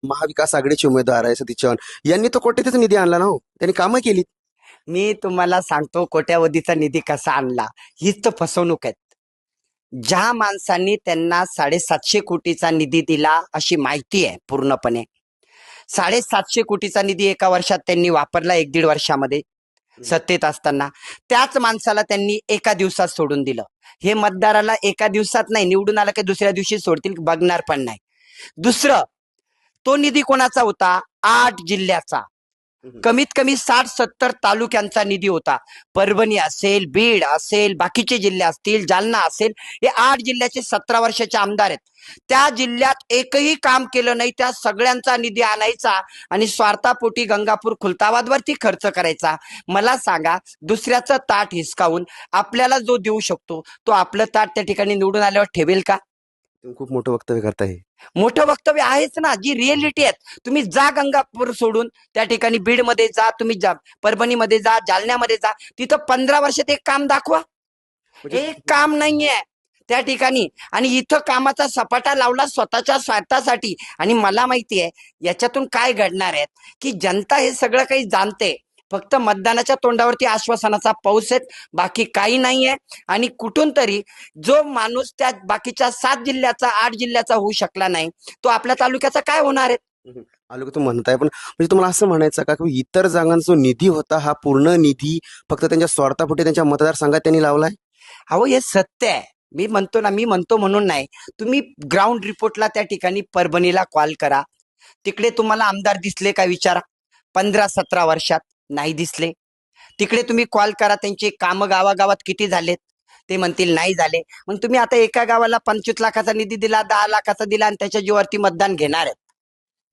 महाविकास आघाडीचे उमेदवार आहे सतीश चव्हाण यांनी तो कोट्यवधीच निधी आणला ना हो, त्यांनी कामं केली. मी तुम्हाला सांगतो कोट्यावधीचा निधी कसा आणला. हीच तर फसवणूक आहे. ज्या माणसांनी त्यांना 750 कोटीचा निधी दिला अशी माहिती आहे पूर्णपणे. 750 कोटीचा निधी एका वर्षात त्यांनी वापरला, 1-1.5 वर्षामध्ये सत्तेत असताना. त्याच माणसाला त्यांनी एका दिवसात सोडून दिलं. हे मतदाराला एका दिवसात नाही, निवडून आला की दुसऱ्या दिवशी सोडतील, बघणार पण नाही. दुसरं, तो निधी कोणाचा होता? 8 जिल्ह्याचा, कमीत कमी 60-70 तालुक्यांचा निधी होता. परभणी असेल, बीड असेल, बाकीचे जिल्हे असतील, जालना असेल, हे 8 जिल्ह्याचे 17 वर्षाचे आमदार आहेत. त्या जिल्ह्यात एकही काम केलं नाही. त्या सगळ्यांचा निधी आणायचा आणि स्वार्थापोटी गंगापूर खुलताबादवरती खर्च करायचा. मला सांगा, दुसऱ्याचं ताट हिसकावून आपल्याला जो देऊ शकतो तो आपलं ताट त्या ठिकाणी निवडून आल्यावर ठेवेल का? तुम्ही खूप मोठं वक्तव्य करताय. मोठं वक्तव्य आहेच ना, जी रिएलिटी आहे. तुम्ही जा गंगापूर सोडून त्या ठिकाणी बीडमध्ये जा, तुम्ही जा परभणीमध्ये जा, जालन्यामध्ये जा, तिथं 15 वर्षात एक काम दाखवा. एक काम नाहीये त्या ठिकाणी. आणि इथं कामाचा सपाटा लावला स्वतःच्या स्वार्थासाठी. आणि मला माहिती आहे याच्यातून काय घडणार आहे, की जनता हे सगळं काही जाणते. फक्त मतदानाच्या तोंडावरती आश्वासनाचा पाऊस आहे, बाकी काही नाहीये. आणि कुठून तरी जो माणूस त्या बाकीच्या 7 जिल्ह्याचा 8 जिल्ह्याचा होऊ शकला नाही, तो आपल्या तालुक्याचा काय होणार आहे? आलो तुम्ही म्हणताय, पण म्हणजे तुम्हाला असं म्हणायचं का की इतर जागांचा जो निधी होता हा पूर्ण निधी फक्त त्यांच्या स्वार्थापोटी त्यांच्या मतदारसंघात त्यांनी लावलाय? अहो, हे सत्य आहे. मी म्हणतो ना, मी म्हणतो म्हणून नाही. तुम्ही ग्राउंड रिपोर्टला त्या ठिकाणी परभणीला कॉल करा. तिकडे तुम्हाला आमदार दिसले का विचारा. 15-17 वर्षात नाही दिसले. तिकडे तुम्ही कॉल करा, त्यांचे कामं गावागावात किती झालेत, ते म्हणतील नाही झाले. मग तुम्ही आता एका गावाला 25 लाखाचा निधी दिला, 10 लाखाचा दिला आणि त्याच्या जीवावरती मतदान घेणार आहेत.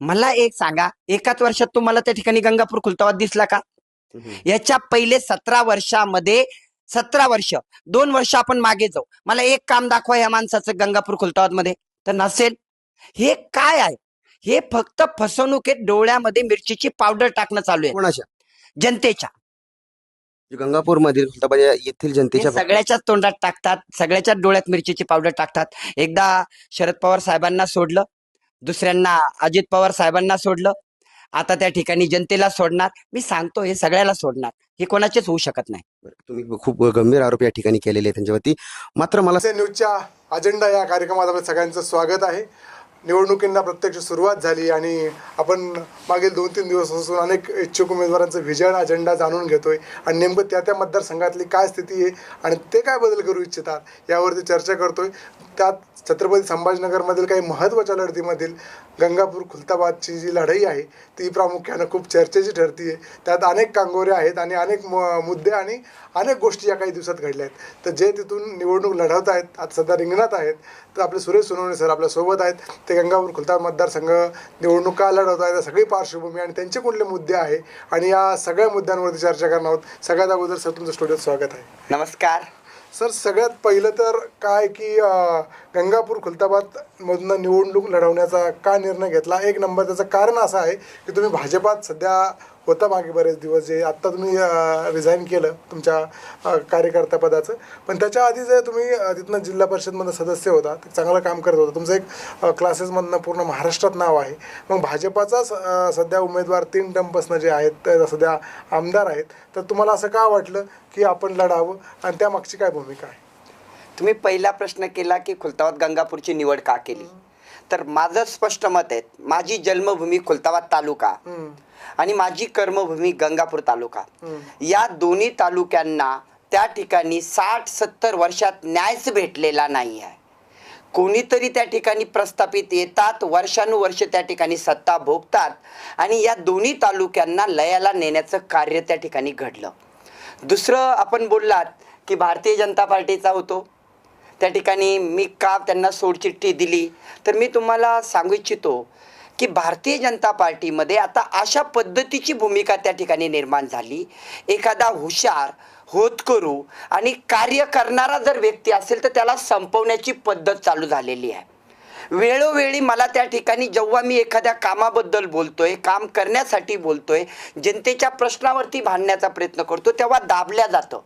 मला एक सांगा, एकाच वर्षात तुम्हाला त्या ठिकाणी गंगापूर खुलताबाद दिसला का? याच्या पहिले 17 वर्षामध्ये 17 वर्ष, 2 वर्ष आपण मागे जाऊ, मला एक काम दाखवा या माणसाचं गंगापूर खुलताबाद मध्ये, तर नसेल. हे काय आहे? हे फक्त फसवणूक आहे. डोळ्यामध्ये मिरचीची पावडर टाकणं चालू आहे कोणाच्या? जनतेच्या. गंगापूर मधील खुलताबाद येथील हे जनतेच्या सगळ्याच्याच तोंडात टाकतात, सगळ्याच्याच डोळ्यात मिरचीची पावडर टाकतात. एकदा शरद पवार साहेबांना सोडलं, दुसऱ्यांना अजित पवार साहेबांना सोडलं, आता त्या ठिकाणी जनतेला सोडणार. मी सांगतो हे सगळ्याला सोडणार. हे कोणाचेच होऊ शकत नाही. तुम्ही खूप गंभीर आरोप या ठिकाणी केलेले आहेत त्यांच्यावरती. मात्र मला न्यूजच्या अजेंडा या कार्यक्रमात आपलं सगळ्यांचं स्वागत आहे. निवडणुकींना प्रत्यक्ष सुरुवात झाली आणि आपण मागील 2-3 दिवसापासून अनेक इच्छुक उमेदवारांचं व्हिजन अजेंडा जाणून घेतोय आणि नेमकं त्या मतदारसंघातली काय स्थिती आहे आणि ते काय बदल करू इच्छितात यावरती चर्चा करतोय. त्यात छत्रपती संभाजीनगरमधील काही महत्त्वाच्या लढतीमधील गंगापूर खुलताबादची जी लढाई आहे ती प्रामुख्यानं खूप चर्चेची ठरती आहे. त्यात अनेक कांगोरे आहेत आणि अनेक मुद्दे आणि अनेक गोष्टी या काही दिवसात घडल्या आहेत. तर जे तिथून निवडणूक लढवत आहेत, आता सध्या रिंगणात आहेत, तर आपले सुरेश सोनवणे सर आपल्यासोबत आहेत. ते गंगापूर खुलताबाद मतदारसंघ निवडणूक का लढवत आहेत, सगळी पार्श्वभूमी आणि त्यांचे कुठले मुद्दे आहे आणि या सगळ्या मुद्द्यांवरती चर्चा करणार आहोत. सगळ्यात अगोदर सर तुमचं स्टुडिओत स्वागत आहे. नमस्कार सर, सगळ्यात पहिलं तर काय की गंगापूर खुलताबादमधून निवडणूक लढवण्याचा का निर्णय घेतला? एक नंबर त्याचं कारण असं आहे की तुम्ही भाजपात सध्या होता मागे बरेच दिवस, जे आत्ता तुम्ही रिझाईन केलं तुमच्या कार्यकर्ता पदाचं, पण त्याच्या आधी जे तुम्ही तिथनं जिल्हा परिषदमधनं सदस्य होता, ते चांगलं काम करत होता. तुमचं एक क्लासेसमधनं पूर्ण महाराष्ट्रात नाव आहे. मग भाजपाचा सध्या उमेदवार 3 टर्मपासून जे आहेत ते सध्या आमदार आहेत, तर तुम्हाला असं का वाटलं की आपण लढावं आणि त्यामागची काय भूमिका आहे? तुम्ही पहिला प्रश्न केला की खुलताबाद गंगापूरची निवड का केली, तर माझं स्पष्ट मत आहे. माझी जन्मभूमी खुलताबाद तालुका आणि माझी कर्मभूमी गंगापूर तालुका, या दोन्ही तालुक्यांना त्या ठिकाणी 60-70 वर्षात न्यायच भेटलेला नाही आहे. कोणीतरी त्या ठिकाणी प्रस्थापित येतात, वर्षानुवर्ष त्या ठिकाणी सत्ता भोगतात आणि या दोन्ही तालुक्यांना लयाला नेण्याचं कार्य त्या ठिकाणी घडलं. दुसरं, आपण बोललात की भारतीय जनता पार्टीचा होतो, त्या ठिकाणी मी का त्यांना सोडचिठ्ठी दिली, तर मी तुम्हाला सांगू इच्छितो की भारतीय जनता पार्टीमध्ये आता अशा पद्धतीची भूमिका त्या ठिकाणी निर्माण झाली. एखादा हुशार, होतकरू आणि कार्य करणारा जर व्यक्ती असेल तर त्याला संपवण्याची पद्धत चालू झालेली आहे. वेळोवेळी मला त्या ठिकाणी जेव्हा मी एखाद्या कामाबद्दल बोलतोय, काम करण्यासाठी बोलतोय, जनतेच्या प्रश्नावरती भांडण्याचा प्रयत्न करतो, तेव्हा दाबल्या जातं.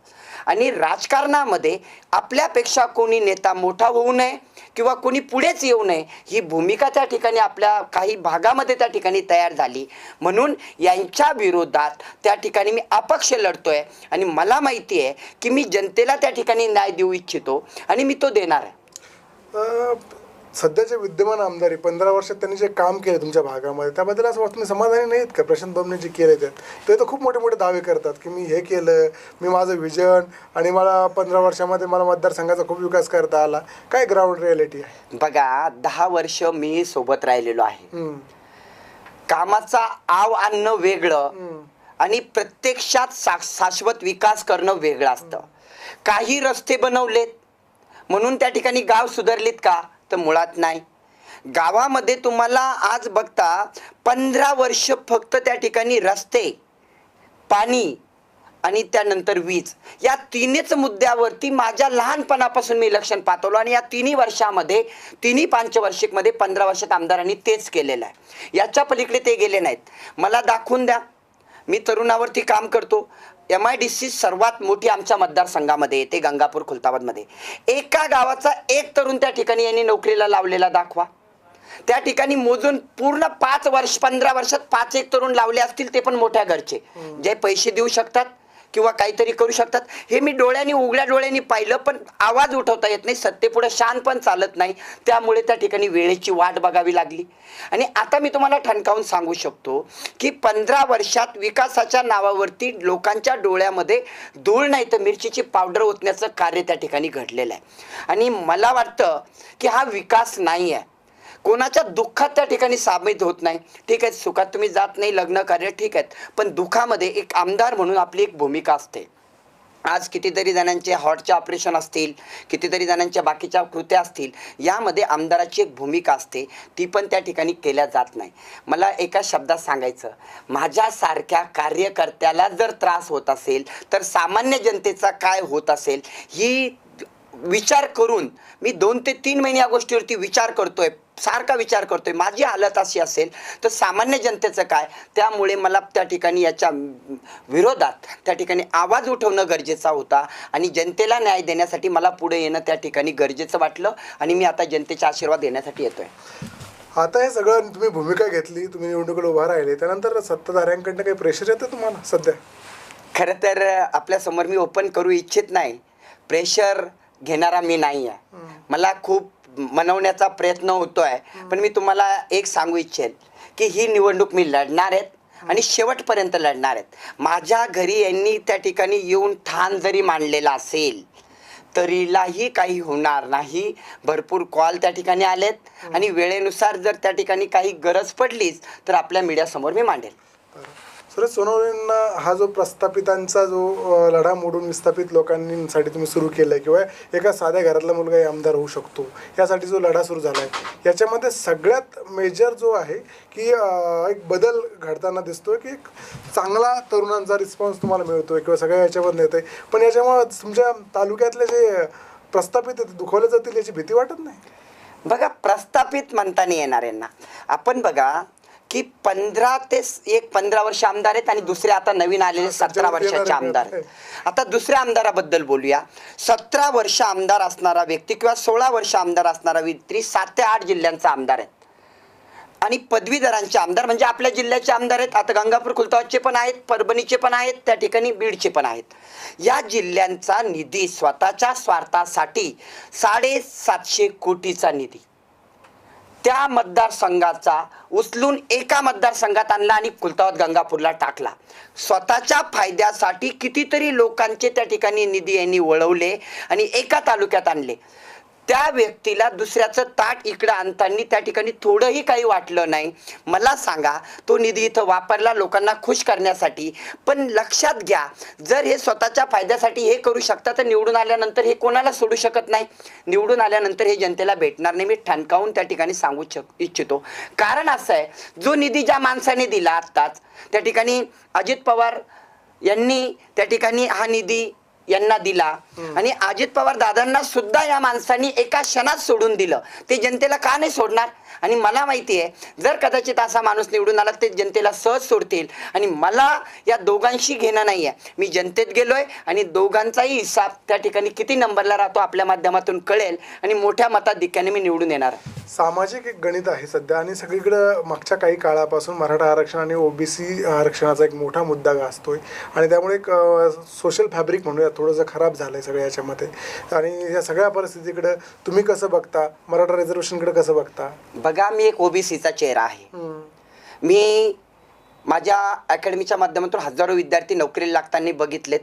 आणि राजकारणामध्ये आपल्यापेक्षा कोणी नेता मोठा होऊ नये किंवा कोणी पुढेच येऊ नये ही भूमिका त्या ठिकाणी आपल्या काही भागामध्ये त्या ठिकाणी तयार झाली. म्हणून यांच्या विरोधात त्या ठिकाणी मी अपक्ष लढतोय आणि मला माहिती आहे की मी जनतेला त्या ठिकाणी न्याय देऊ इच्छितो आणि मी तो देणार आहे. सध्याचे विद्यमान आमदार 15 वर्षात त्यांनी जे काम केले तुमच्या भागामध्ये त्याबद्दल असं वाटतं तुम्ही समाधानी नाहीत का? प्रशांत बंबने जे केले ते तर खूप मोठे मोठे दावे करतात की मी हे केलं, मी माझं विजन आणि मला 15 वर्षामध्ये मला मतदारसंघाचा खूप विकास करता आला. काय ग्राउंड रियालिटी आहे? बघा, 10 वर्ष मी सोबत राहिलेलो आहे. कामाचा आव आणणं वेगळं आणि प्रत्यक्षात शाश्वत विकास करणं वेगळं असतं. काही रस्ते बनवलेत म्हणून त्या ठिकाणी गाव सुधारलीत का? तर मुळात नाही. गावामध्ये तुम्हाला आज बघता 15 वर्ष फक्त त्या ठिकाणी रस्ते, पाणी आणि त्यानंतर वीज या तिन्हीच मुद्द्यावरती माझ्या लहानपणापासून मी इलेक्शन पाहतो आणि या तिन्ही वर्षामध्ये, तिन्ही पंचवार्षिकमध्ये 15 वर्षात आमदारांनी तेच केलेलं आहे. याच्या पलीकडे ते गेले नाहीत. मला दाखवून द्या, मी तरुणावरती काम करतो. MIDC सर्वात मोठी आमच्या मतदारसंघामध्ये येते, गंगापूर खुलताबादमध्ये. एका गावाचा एक तरुण त्या ठिकाणी यांनी नोकरीला लावलेला दाखवा. त्या ठिकाणी मोजून पूर्ण 15 वर्षात 5 तरुण लावले असतील, ते पण मोठ्या घरचे, जे पैसे देऊ शकतात किंवा काहीतरी करू शकतात. हे मी डोळ्यांनी, उघड्या डोळ्यांनी पाहिलं, पण आवाज उठवता येत नाही. सत्तेपुढे शान पण चालत नाही. त्यामुळे त्या ठिकाणी वेळेची वाट बघावी लागली. आणि आता मी तुम्हाला ठणकावून सांगू शकतो की 15 वर्षात विकासाच्या नावावरती लोकांच्या डोळ्यामध्ये धूळ नाही तर मिरचीची पावडर ओतण्याचं कार्य त्या ठिकाणी घडलेलं आहे. आणि मला वाटतं की हा विकास नाही आहे. कोणाच्या दुःखात त्या ठिकाणी सामील होत नाही. ठीक आहे, सुखात तुम्ही जात नाही, लग्न कार्य ठीक आहेत, पण दुःखामध्ये एक आमदार म्हणून आपली एक भूमिका असते. आज कितीतरी जणांचे हार्टचे ऑपरेशन असतील, कितीतरी जणांच्या बाकीच्या कृत्या असतील, यामध्ये आमदाराची एक भूमिका असते, ती पण त्या ठिकाणी केल्या जात नाही. मला एका शब्दात सांगायचं, माझ्यासारख्या कार्यकर्त्याला जर त्रास होत असेल तर सामान्य जनतेचा काय होत असेल ही विचार करून मी 2 ते 3 महिने या गोष्टीवरती विचार करतोय, सारखा विचार करतोय. माझी हालत अशी असेल तर सामान्य जनतेचं काय? त्यामुळे मला त्या ठिकाणी याच्या विरोधात त्या ठिकाणी आवाज उठवणं गरजेचा होता आणि जनतेला न्याय देण्यासाठी मला पुढे येणं त्या ठिकाणी गरजेचं वाटलं आणि मी आता जनतेचा आशीर्वाद देण्यासाठी येतोय. आता हे सगळं तुम्ही भूमिका घेतली, तुम्ही निवडणुकीला उभा राहिले, त्यानंतर सत्ताधाऱ्यांकडनं काही प्रेशर येतं तुम्हाला सध्या? खरं तर आपल्यासमोर मी ओपन करू इच्छित नाही. प्रेशर घेणारा मी नाही आहे. मला खूप मनवण्याचा प्रयत्न होतोय, पण मी तुम्हाला एक सांगू इच्छेल की ही निवडणूक मी लढणार आहेत आणि शेवटपर्यंत लढणार आहेत. माझ्या घरी यांनी त्या ठिकाणी येऊन ठाण जरी मांडलेला असेल तरीलाही काही होणार नाही. भरपूर कॉल त्या ठिकाणी आलेत आणि वेळेनुसार जर त्या ठिकाणी काही गरज पडलीच तर आपल्या मीडियासमोर मी मांडेल. सुरेश सोनवणेंना हा जो प्रस्थापितांचा जो लढा मोडून विस्थापित लोकांसाठी तुम्ही सुरू केला आहे किंवा एका साध्या घरातला मुलगा आमदार होऊ शकतो यासाठी जो लढा सुरू झाला आहे, याच्यामध्ये सगळ्यात मेजर जो आहे की एक बदल घडताना दिसतोय की एक चांगला तरुणांचा रिस्पॉन्स तुम्हाला मिळतोय किंवा सगळ्या याच्यामध्ये येत आहे. पण याच्यामुळे तुमच्या तालुक्यातले जे प्रस्थापित दुखवले जातील याची भीती वाटत नाही? बघा, प्रस्थापित म्हणता नाही येणार यांना. आपण बघा की 15 वर्ष आमदार आहेत आणि दुसरे आता नवीन आलेले 17 वर्षाचे आमदार आहेत. आता दुसऱ्या आमदाराबद्दल बोलूया. 17 वर्ष आमदार असणारा व्यक्ती किंवा 16 वर्ष आमदार असणारा व्यक्ती 7 ते 8 जिल्ह्यांचा आमदार आहेत आणि पदवीधरांचे आमदार म्हणजे आपल्या जिल्ह्याचे आमदार आहेत. आता गंगापूर खुलताबादचे पण आहेत, परभणीचे पण आहेत, त्या ठिकाणी बीडचे पण आहेत. या जिल्ह्यांचा निधी स्वतःच्या स्वार्थासाठी 750 कोटीचा निधी त्या मतदारसंघाचा उचलून एका मतदारसंघात आणला आणि खुलताबाद गंगापूरला टाकला. स्वतःच्या फायद्यासाठी कितीतरी लोकांचे त्या ठिकाणी निधी यांनी वळवले आणि एका तालुक्यात आणले. त्या व्यक्तीला दुसऱ्याचं ताट इकडं आणताना त्या ठिकाणी थोडंही काही वाटलं नाही. मला सांगा, तो निधी इथं वापरला लोकांना खुश करण्यासाठी. पण लक्षात घ्या, जर हे स्वतःच्या फायद्यासाठी हे करू शकता तर निवडून आल्यानंतर हे कोणाला सोडू शकत नाही. निवडून आल्यानंतर हे जनतेला भेटणार नाही. मी ठणकावून त्या ठिकाणी सांगू इच्छितो. कारण असं आहे, जो निधी ज्या माणसाने दिला आत्ताच त्या ठिकाणी अजित पवार यांनी त्या ठिकाणी हा निधी यांना दिला आणि अजित पवार दादांना सुद्धा या माणसांनी एका क्षणात सोडून दिलं. ते जनतेला का नाही सोडणार? आणि मला माहिती आहे जर कदाचित असा माणूस निवडून आला ते जनतेला सहज सोडतील. आणि मला या दोघांशी घेणं नाही आहे. मी जनतेत गेलोय आणि दोघांचाही हिसाब त्या ठिकाणी किती नंबरला राहतो आपल्या माध्यमातून कळेल आणि मोठ्या मताधिक्याने मी निवडून येणार आहे. सामाजिक एक गणित आहे सध्या आणि सगळीकडं मागच्या काही काळापासून मराठा आरक्षण आणि ओबीसी आरक्षणाचा एक मोठा मुद्दा गाजतोय आणि त्यामुळे एक सोशल फॅब्रिक म्हणूया थोडंसं खराब झालं आहे सगळ्या याच्यामध्ये. आणि या सगळ्या परिस्थितीकडं तुम्ही कसं बघता, मराठा रिझर्वेशनकडे कसं बघता? बघा, मी एक ओबीसीचा चेहरा आहे. मी माझ्या अकॅडमीच्या माध्यमातून हजारो विद्यार्थी नोकरीला लागताना बघितलेत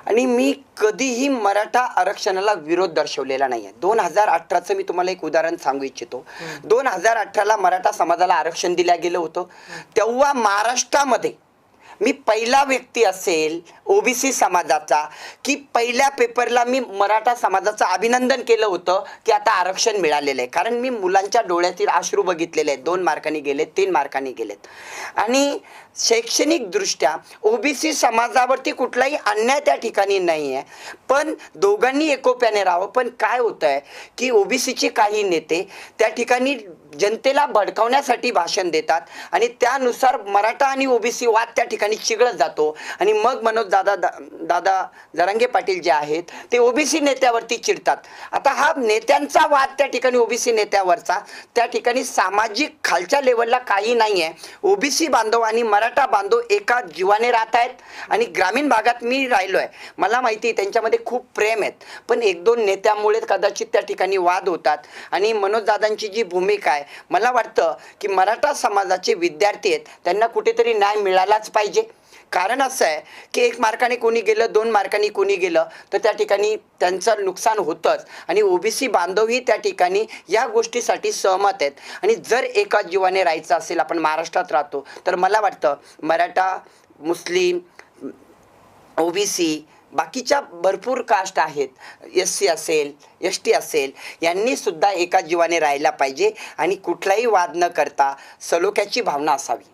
आणि मी कधीही मराठा आरक्षणाला विरोध दर्शवलेला नाही आहे. 2018चं मी तुम्हाला एक उदाहरण सांगू इच्छितो. 2018ला मराठा समाजाला आरक्षण दिलं गेलं होतं. तेव्हा महाराष्ट्रामध्ये मी पहिला व्यक्ती असेल ओबीसी समाजाचा की पहिल्या पेपरला मी मराठा समाजाचं अभिनंदन केलं होतं की आता आरक्षण मिळालेलं आहे. कारण मी मुलांच्या डोळ्यातील अश्रू बघितलेले आहेत. 2 मार्कांनी गेलेत, 3 मार्कांनी गेलेत. आणि शैक्षणिक दृष्ट्या ओबीसी समाजावरती कुठलाही अन्याय त्या ठिकाणी नाही आहे. पण दोघांनी एकोप्याने राहावं. पण काय होतं आहे की ओबीसीचे काही नेते त्या ठिकाणी जनतेला भडकावण्यासाठी भाषण देतात आणि त्यानुसार मराठा आणि ओबीसी वाद त्या ठिकाणी चिघळत जातो. आणि मग मनोज दादा जरांगे पाटील जे आहेत ते ओबीसी नेत्यावरती चिडतात. आता हा नेत्यांचा वाद त्या ठिकाणी ओबीसी नेत्यावरचा, त्या ठिकाणी सामाजिक खालच्या लेवलला काही नाही आहे. ओबीसी बांधव आणि मराठा बांधव एका जीवाने राहत आहेत. आणि ग्रामीण भागात मी राहिलो आहे, मला माहिती आहे त्यांच्यामध्ये खूप प्रेम आहेत. पण 1-2 नेत्यामुळे कदाचित त्या ठिकाणी वाद होतात. आणि मनोज दादांची जी भूमिका आहे, मला वाटतं की मराठा समाजाचे विद्यार्थी आहेत त्यांना कुठेतरी न्याय मिळालाच पाहिजे. कारण असं आहे की 1 मार्काने कोणी गेलं, 2 मार्कांनी कोणी गेलं तर त्या ठिकाणी त्यांचं नुकसान होतंच. आणि ओबीसी बांधवही त्या ठिकाणी या गोष्टीसाठी सहमत आहेत. आणि जर एका जीवाने राहायचं असेल, आपण महाराष्ट्रात राहतो, तर मला वाटतं मराठा, मुस्लिम, ओबीसी, बाकीच्या भरपूर कास्ट आहेत, SC असेल, ST असेल, यांनी सुद्धा एका जीवाने राहायला पाहिजे आणि कुठलाही वाद न करता सलोख्याची भावना असावी.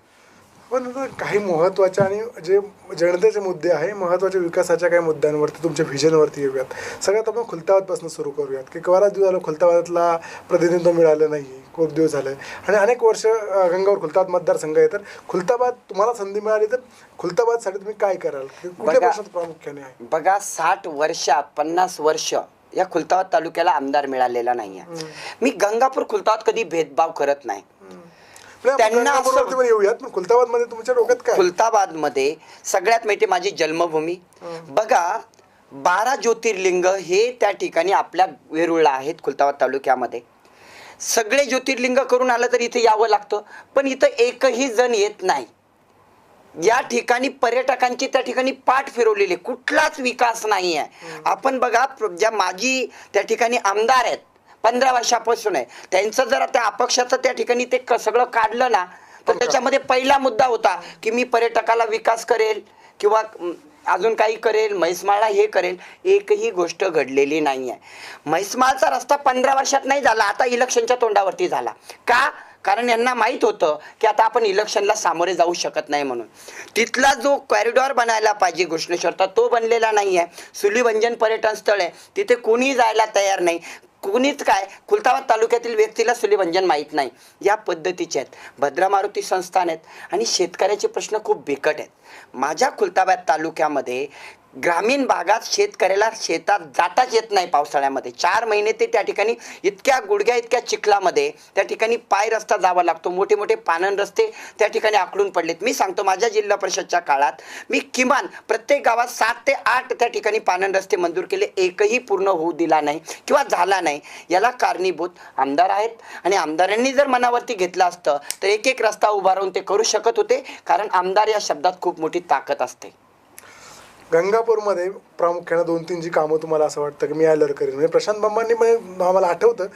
पण आता काही महत्त्वाच्या आणि जे जनतेचे मुद्दे आहे, महत्त्वाच्या विकासाच्या काही मुद्द्यांवरती, तुमच्या व्हिजनवरती येऊयात. सगळ्यात आपण खुलताबादपासून सुरू करूयात की बराच दिवस झालं खुलताबादला प्रतिनिधित्व मिळालं नाही, खूप दिवस झालं आणि अनेक वर्ष गंगावर खुलताबाद मतदारसंघ आहे. तर खुलताबाद तुम्हाला संधी मिळाली तर खुलताबादसाठी तुम्ही काय कराल? कुठल्या प्रश्नात प्रामुख्याने आहे? बघा, 60 वर्षात 50 वर्ष या खुलताबाद तालुक्याला आमदार मिळालेला नाही आहे. मी गंगापूर खुलताबाद कधी भेदभाव करत नाही. त्यांना येऊयात. पण खुलताबादमध्ये तुमच्या डोक्यात काय? खुलताबादमध्ये सगळ्यात माहिती माझी जन्मभूमी. बघा, 12 ज्योतिर्लिंग हे त्या ठिकाणी आपल्या वेरूळला आहेत खुलताबाद तालुक्यामध्ये. सगळे ज्योतिर्लिंग करून आलं तर इथे यावं लागतं, पण इथं एकही जण येत नाही. या ठिकाणी पर्यटकांची त्या ठिकाणी पाठ फिरवलेली, कुठलाच विकास नाही आहे. आपण बघा, ज्या माजी त्या ठिकाणी आमदार आहेत 15 वर्षापासून आहे, त्यांचं जर त्या अपक्षाचं त्या ठिकाणी ते सगळं काढलं ना, तर त्याच्यामध्ये पहिला मुद्दा होता की मी पर्यटकाला विकास करेल किंवा अजून काही करेल, म्हैसमाळला हे करेल. एकही गोष्ट घडलेली नाही आहे. म्हैसमाळचा रस्ता 15 वर्षात नाही झाला, आता इलेक्शनच्या तोंडावरती झाला. का? कारण यांना माहीत होतं की आता आपण इलेक्शनला सामोरे जाऊ शकत नाही म्हणून. तिथला जो कॉरिडॉर बनायला पाहिजे घोषणेश्वरचा, तो बनलेला नाही आहे. सुलीभंजन पर्यटन स्थळ आहे, तिथे कोणी जायला तयार नाही. कुणीच काय, खुलताबाद तालुक्यातील व्यक्तीला सुलीभंजन माहीत नाही. या पद्धतीचे आहेत. भद्रा मारुती संस्थान आहेत आणि शेतकऱ्याचे प्रश्न खूप बिकट आहेत. माझ्या खुलताबाद तालुक्यामध्ये ग्रामीण भागात शेतकऱ्याला शेतात जाताच येत नाही पावसाळ्यामध्ये. 4 महिने ते त्या ठिकाणी इतक्या गुडघ्या इतक्या चिखलामध्ये त्या ठिकाणी पाय रस्ता जावा लागतो. मोठे मोठे पाणंद रस्ते त्या ठिकाणी आखडून पडलेत. मी सांगतो, माझ्या जिल्हा परिषदच्या काळात मी किमान प्रत्येक गावात 7 ते 8 त्या ठिकाणी पाणंद रस्ते मंजूर केले. एकही पूर्ण होऊ दिला नाही किंवा झाला नाही. याला कारणीभूत आमदार आहेत. आणि आमदारांनी जर मनावरती घेतलं असतं तर एक रस्ता उभारून ते करू शकत होते. कारण आमदार या शब्दात खूप मोठी ताकद असते. गंगापूरमध्ये प्रामुख्यानं 2-3 जी कामं तुम्हाला असं वाटतं की मी आल्यावर करेन? म्हणजे प्रशांत बाबांनी, म्हणजे आम्हाला आठवतं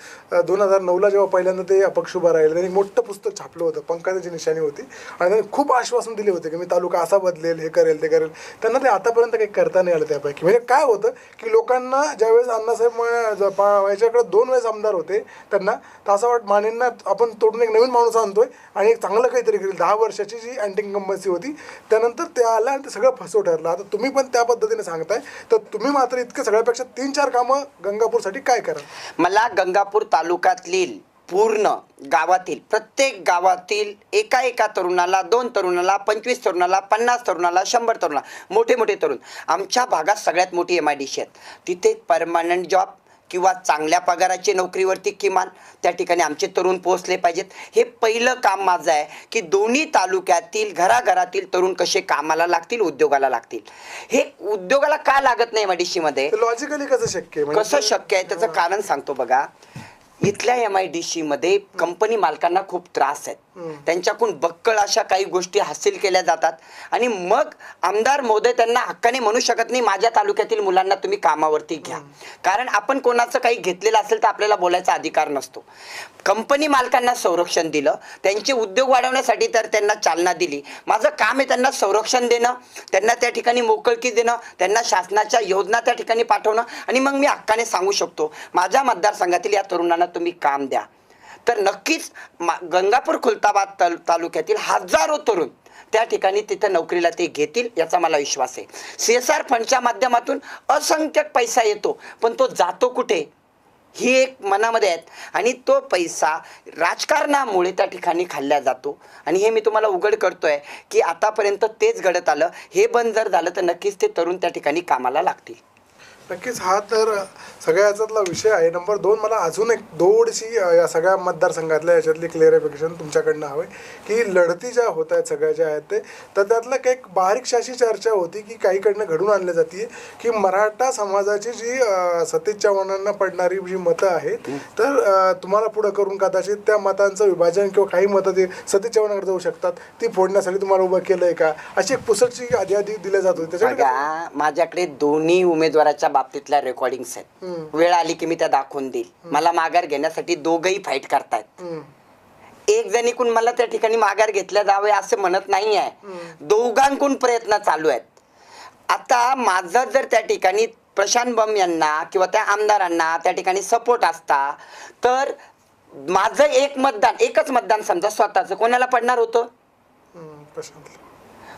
2009ला जेव्हा पहिल्यांदा ते अपक्ष उभा राहिले, त्यांनी मोठं पुस्तक छापलं होतं, पंकजाची निशाणी होती. आणि त्यांनी खूप आश्वासन दिले होते की मी तालुका असा बदलेल, हे करेल, ते करेल. त्यांना ते आतापर्यंत काही करता नाही आलं त्यापैकी. म्हणजे काय होतं की लोकांना ज्यावेळेस अण्णासाहेब याच्याकडे 2 वेळेस आमदार होते, त्यांना तर असं वाटतं मानेंना आपण तोडून एक नवीन माणूस आणतोय आणि एक चांगलं काहीतरी करेल. 10 वर्षाची जी अँटी इन्कम्बन्सी होती, त्यानंतर ते आला आणि ते सगळं फसव ठरलं. आता तुम्ही पण पण त्या पद्धतीने सांगताय, तर तुम्ही मात्र इतकं सगळ्यापेक्षा 3-4 कामं गंगापूरसाठी काय कराल? मला गंगापूर तालुक्यातील पूर्ण गावातील प्रत्येक गावातील एका तरुणाला, 2 तरुणाला, 25 तरुणाला, 50 तरुणाला, 100 तरुणाला, मोठे मोठे तरुण, आमच्या भागात सगळ्यात मोठी MIDC आहेत, तिथे परमनंट जॉब किंवा चांगल्या पगाराची नोकरीवरती किमान त्या ठिकाणी आमचे तरुण पोहोचले पाहिजेत. हे पहिलं काम माझं आहे की दोन्ही तालुक्यातील घराघरातील तरुण कसे कामाला लागतील, उद्योगाला लागतील. हे उद्योगाला का लागत नाही MIDC मध्ये? लॉजिकली कसं शक्य आहे? कसं शक्य आहे त्याचं कारण सांगतो बघा. इथल्या MIDC मध्ये कंपनी मालकांना खूप त्रास आहेत. त्यांच्याकडून बक्कळ अशा काही गोष्टी हासिल केल्या जातात आणि मग आमदार महोदय त्यांना हक्काने म्हणू शकत नाही माझ्या तालुक्यातील मुलांना तुम्ही कामावरती घ्या, कारण आपण कोणाचं काही घेतलेलं असेल तर आपल्याला बोलायचा अधिकार नसतो. कंपनी मालकांना संरक्षण दिलं, त्यांचे उद्योग वाढवण्यासाठी तर त्यांना चालना दिली. माझं काम आहे त्यांना संरक्षण देणं, त्यांना त्या ठिकाणी मोकळकी देणं, त्यांना शासनाच्या योजना त्या ठिकाणी पाठवणं आणि मग मी हक्काने सांगू शकतो माझ्या मतदारसंघातील या तरुणांना तुम्ही काम द्या. तर नक्कीच गंगापूर खुलताबाद तालुक्यातील हजारो तरुण त्या ठिकाणी तिथं नोकरीला ते घेतील याचा मला विश्वास आहे. CSR फंडच्या माध्यमातून असंख्य पैसा येतो, पण तो जातो कुठे ही एक मनामध्ये आहेत आणि तो पैसा राजकारणामुळे त्या ठिकाणी खाल्ला जातो. आणि हे मी तुम्हाला उघड करतोय की आतापर्यंत तेच घडत आलं. हे बंद जर झालं तर नक्कीच ते तरुण त्या ठिकाणी कामाला लागतील. नक्कीच हा तर सगळ्या याच्यातला विषय आहे. नंबर 2, मला अजून एक थोडीशी या सगळ्या मतदारसंघातल्या याच्यातली क्लिअरिफिकेशन तुमच्याकडनं हवं आहे की लढती ज्या होत आहेत सगळ्या ज्या आहेत ते, तर त्यातलं काही बारीकशी अशी चर्चा होती की काहीकडनं घडून आणली जाते की मराठा समाजाची जी सतीश चव्हाणांना पडणारी जी मतं आहेत, तर तुम्हाला पुढं करून कदाचित त्या मतांचं विभाजन किंवा काही मतं ते सतीश चव्हाणांकडे जाऊ शकतात, ती फोडण्यासाठी तुम्हाला उभं केलं आहे का, अशी एक पुसटची आधी दिल्या जात होती. त्याच्याकडे बघा, माझ्याकडे दोन्ही उमेदवाराच्या बाबतीतल्या रेकॉर्डिंग्स आहेत. वेळ आली की मी त्या दाखवून देईल. मला माघार घेण्यासाठी दोघही फाईट करतायत. एक जणीकडून मला त्या ठिकाणी माघार घेतल्या जावे असं म्हणत नाही आहे, दोघांकडून प्रयत्न चालू आहेत. आता माझं जर त्या ठिकाणी प्रशांत बम यांना किंवा त्या आमदारांना त्या ठिकाणी सपोर्ट असता तर माझं एकच मतदान समजा स्वतःचं कोणाला पडणार होतं?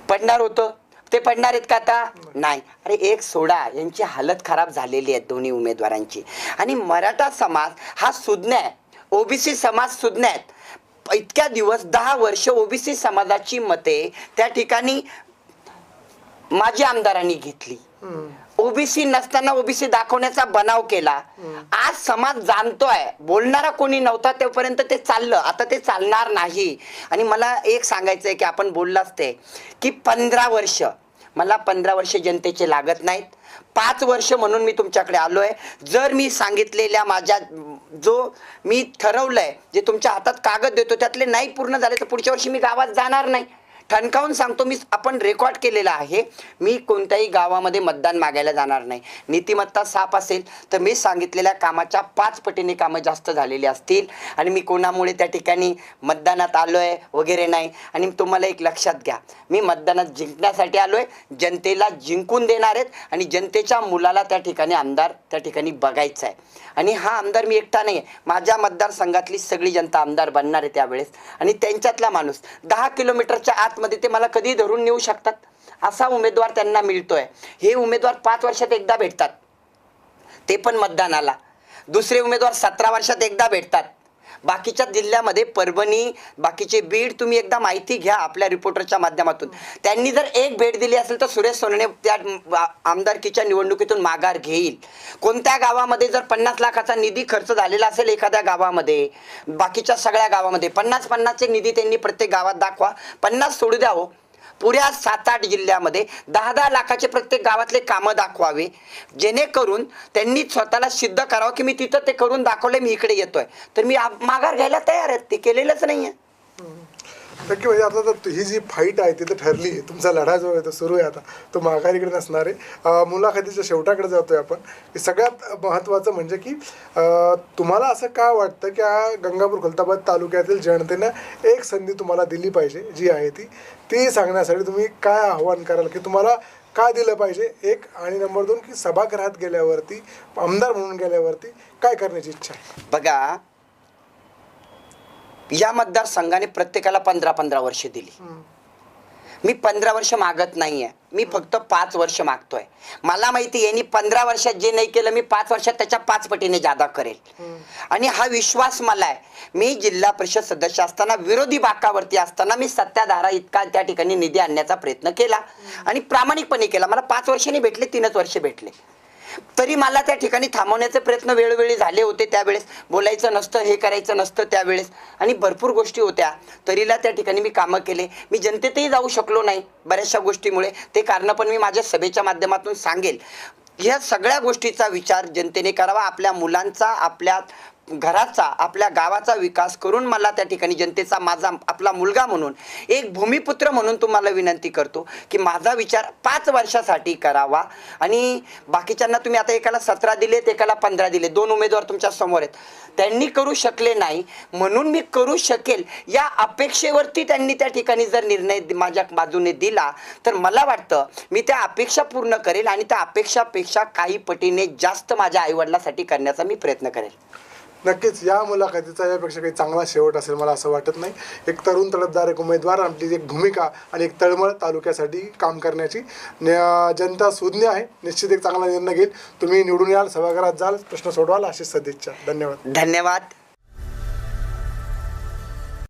पडणार होतं. ते पडणार आहेत का आता? नाही. अरे एक सोडा, यांची हालत खराब झालेली आहे दोन्ही उमेदवारांची. आणि मराठा समाज हा सुज्ञ आहे, OBC समाज सुज्ञ आहेत. इतक्या दिवस 10 वर्ष OBC समाजाची मते त्या ठिकाणी माझ्या आमदारांनी घेतली. OBC नसताना OBC दाखवण्याचा बनाव केला. आज समाज जाणतोय, बोलणारा कोणी नव्हता तोपर्यंत ते चाललं, आता ते चालणार नाही. आणि मला एक सांगायचंय की आपण बोललाच ते की 15 वर्ष, मला 15 वर्ष जनतेचे लागत नाहीत. 5 वर्ष म्हणून मी तुमच्याकडे आलोय. जर मी सांगितलेल्या माझ्या जो मी ठरवलंय, जे तुमच्या हातात कागद देतो त्यातले नाही पूर्ण झाले तर पुढच्या वर्षी मी गावात जाणार नाही. ठणकावून सांगतो, मी आपण रेकॉर्ड केलेला आहे. मी कोणत्याही गावामध्ये मतदान मागायला जाणार नाही. नीतिमत्ता साफ असेल तर मी सांगितलेल्या कामाच्या 5 पटीने कामं जास्त झालेली असतील आणि मी कोणामुळे त्या ठिकाणी मतदानात आलोय वगैरे नाही. आणि तुम्हाला एक लक्षात घ्या, मी मतदानात जिंकण्यासाठी आलोय, जनतेला जिंकून देणार आहेत आणि जनतेच्या मुलाला त्या ठिकाणी आमदार त्या ठिकाणी बघायचा आहे. आणि हा आमदार मी एकटा नाही आहे, माझ्या मतदारसंघातली सगळी जनता आमदार बनणार आहे त्यावेळेस. आणि त्यांच्यातला माणूस 10 किलोमीटरच्या आतमध्ये ते मला कधी धरून नेऊ शकतात असा उमेदवार त्यांना मिळतोय. हे उमेदवार 5 वर्षात एकदा भेटतात, ते पण मतदानाला. दुसरे उमेदवार 17 वर्षात एकदा भेटतात. बाकीच्या जिल्ह्यामध्ये परभणी, बाकीचे बीड, तुम्ही एकदा माहिती घ्या आपल्या रिपोर्टरच्या माध्यमातून. त्यांनी जर एक भेट दिली असेल तर सुरेश सोनवणे त्या आमदारकीच्या निवडणुकीतून माघार घेईल. कोणत्या गावामध्ये जर 50 लाखाचा निधी खर्च झालेला असेल एखाद्या गावामध्ये, बाकीच्या सगळ्या गावामध्ये 50-50चे निधी त्यांनी प्रत्येक गावात दाखवा. 50 सोडू द्या हो, पुऱ्या 7-8 जिल्ह्यामध्ये 10-10 लाखाचे प्रत्येक गावातले कामं दाखवावे, जेणेकरून त्यांनी स्वतःला सिद्ध करावं की मी तिथं ते करून दाखवले, मी इकडे येतोय. तर मी माघार घ्यायला तयार आहे, ते केलेलंच नाहीये. नक्की. म्हणजे आता तर ही जी फाईट आहे ती तर ठरली, तुमचा लढा जो आहे तो सुरू आहे, आता तो माघारीकडे नसणार आहे. मुलाखतीच्या शेवटाकडे जातोय आपण. सगळ्यात महत्त्वाचं म्हणजे की तुम्हाला असं का वाटतं की गंगापूर खुलताबाद तालुक्यातील जनतेनं एक संधी तुम्हाला दिली पाहिजे, जी आहे ती सांगण्यासाठी तुम्ही काय आव्हान कराल की तुम्हाला काय दिलं पाहिजे एक? आणि नंबर 2 की सभागृहात गेल्यावरती, आमदार म्हणून गेल्यावरती काय करण्याची इच्छा आहे? बघा, या मतदारसंघाने प्रत्येकाला 15-15 वर्ष दिली. मी 15 वर्ष मागत नाहीये, मी फक्त 5 वर्ष मागतोय. मला माहिती आहे यांनी 15 वर्षात जे नाही केलं मी 5 वर्षात त्याच्या 5 पटीने जादा करेल. आणि हा विश्वास मला आहे. मी जिल्हा परिषद सदस्य असताना, विरोधी बाकावरती असताना मी सत्ताधारा इतका त्या ठिकाणी निधी आणण्याचा प्रयत्न केला आणि प्रामाणिकपणे केला. मला 5 वर्षांनी भेटले, 3च वर्ष भेटले. तरी मला त्या ठिकाणी थांबवण्याचे प्रयत्न वेळोवेळी झाले होते. त्यावेळेस बोलायचं नसतं, हे करायचं नसतं त्यावेळेस, आणि भरपूर गोष्टी होत्या. तरीला त्या ठिकाणी मी कामं केले. मी जनतेतही जाऊ शकलो नाही बऱ्याचशा गोष्टीमुळे. ते कारण पण मी माझ्या सभेच्या माध्यमातून सांगेल. ह्या सगळ्या गोष्टीचा विचार जनतेने करावा. आपल्या मुलांचा, आपल्या घराचा, आपल्या गावाचा विकास करून मला त्या ठिकाणी जनतेचा, माझा आपला मुलगा म्हणून, एक भूमिपुत्र म्हणून तुम्हाला विनंती करतो की माझा विचार 5 वर्षासाठी करावा. आणि बाकीच्यांना तुम्ही आता एकाला 17 दिलेत, एकाला 15 दिले, 2 उमेदवार तुमच्या समोर आहेत. त्यांनी करू शकले नाही म्हणून मी करू शकेल या अपेक्षेवरती त्यांनी त्या ठिकाणी जर निर्णय माझ्या बाजूने दिला तर मला वाटतं मी त्या अपेक्षा पूर्ण करेल आणि त्या अपेक्षापेक्षा काही पटीने जास्त माझ्या आईवडिलांसाठी करण्याचा मी प्रयत्न करेल. नक्कीच या मुलाखतीचा यापेक्षा काही चांगला शेवट असेल मला असं वाटत नाही. एक तरुण तडफदार एक उमेदवार, आपली एक भूमिका आणि एक तळमळ तालुक्यासाठी काम करण्याची जनता सुज्ञ आहे. निश्चित एक चांगला निर्णय घेईल. तुम्ही निवडून याल, सभागृहात जाल, प्रश्न सोडवाल अशी सदिच्छा. धन्यवाद. धन्यवाद.